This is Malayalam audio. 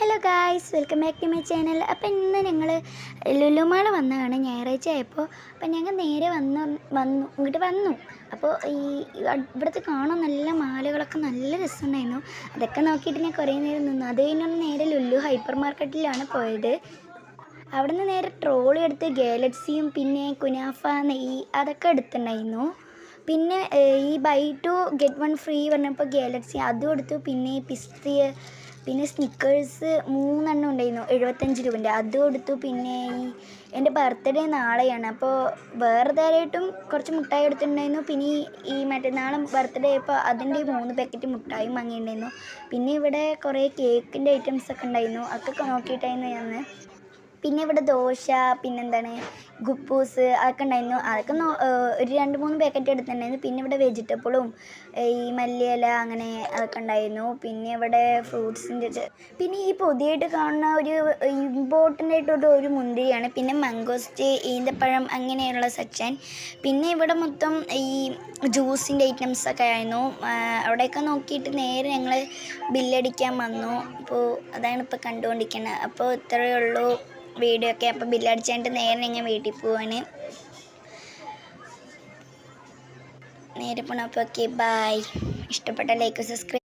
Hello guys, welcome back to my channel. അപ്പോൾ ഇന്ന് ഞങ്ങൾ ലുലുമാൾ വന്നതാണ് ഞായറാഴ്ച ആയപ്പോൾ. അപ്പോൾ ഞങ്ങൾ നേരെ ഇങ്ങോട്ട് വന്നു. അപ്പോൾ ഇവിടുത്തെ കാണാൻ നല്ല മാലകളൊക്കെ നല്ല രസമുണ്ടായിരുന്നു. അതൊക്കെ നോക്കിയിട്ട് ഞാൻ കുറേ നേരം നിന്നു. അത് കഴിഞ്ഞാൽ നേരെ ലുലു ഹൈപ്പർ മാർക്കറ്റിലാണ് പോയത്. അവിടെ നിന്ന് നേരെ ട്രോളി എടുത്ത് ഗാലക്സിയും പിന്നെ കുനാഫ നെയ്യ് അതൊക്കെ എടുത്തിട്ടുണ്ടായിരുന്നു. പിന്നെ ഈ buy two get one free പറഞ്ഞപ്പോൾ ഗാലക്സി അതും എടുത്തു. പിന്നെ പിസ്ത്രിയ പിന്നെ സ്നിക്കേഴ്സ് 3 ഉണ്ടായിരുന്നു 75 രൂപൻ്റെ, അതും എടുത്തു. പിന്നെ എൻ്റെ ബർത്ത്ഡേ നാളെയാണ്, അപ്പോൾ വേറെ ധാരായിട്ടും കുറച്ച് മുട്ടായി എടുത്തിട്ടുണ്ടായിരുന്നു. പിന്നെ ഈ മറ്റന്നാൾ ബർത്ത്ഡേ ആയപ്പോൾ അതിൻ്റെ 3 പാക്കറ്റ് മുട്ടായും വാങ്ങിയിട്ടുണ്ടായിരുന്നു. പിന്നെ ഇവിടെ കുറേ കേക്കിൻ്റെ ഐറ്റംസൊക്കെ ഉണ്ടായിരുന്നു, അതൊക്കെ നോക്കിയിട്ടായിരുന്നു ഞാൻ. പിന്നെ ഇവിടെ ദോശ, പിന്നെന്താണ് ഗുപ്പൂസ് അതൊക്കെ ഉണ്ടായിരുന്നു. അതൊക്കെ ഒരു 2-3 പാക്കറ്റ് എടുത്തിട്ടുണ്ടായിരുന്നു. പിന്നെ ഇവിടെ വെജിറ്റബിളും ഈ മല്ലിയില അങ്ങനെ അതൊക്കെ ഉണ്ടായിരുന്നു. പിന്നെ ഇവിടെ ഫ്രൂട്ട്സിൻ്റെ പിന്നെ ഈ പുതിയതായിട്ട് കാണുന്ന ഒരു ഇമ്പോർട്ടൻ്റ് ആയിട്ടുള്ള ഒരു മുന്തിരിയാണ്. പിന്നെ മംഗോസ്റ്റ്, ഈന്തപ്പഴം അങ്ങനെയുള്ള സെക്ഷൻ. പിന്നെ ഇവിടെ മൊത്തം ഈ ജ്യൂസിൻ്റെ ഐറ്റംസൊക്കെ ആയിരുന്നു. അവിടെയൊക്കെ നോക്കിയിട്ട് നേരെ ഞങ്ങൾ ബില്ലടിക്കാൻ വന്നു. അപ്പോൾ അതാണ് ഇപ്പോൾ കണ്ടുകൊണ്ടിരിക്കുന്നത്. അപ്പോൾ ഇത്രയേ ഉള്ളൂ വീഡിയോ ഒക്കെ. അപ്പോൾ ബില്ലടിച്ചിട്ട് നേരെ ഞങ്ങൾ വീട്ടിൽ പോവാണ്. നേരെ പോകണം. അപ്പോൾ ഓക്കെ, ബൈ. ഇഷ്ടപ്പെട്ട ലൈക്ക് സബ്സ്ക്രൈബ്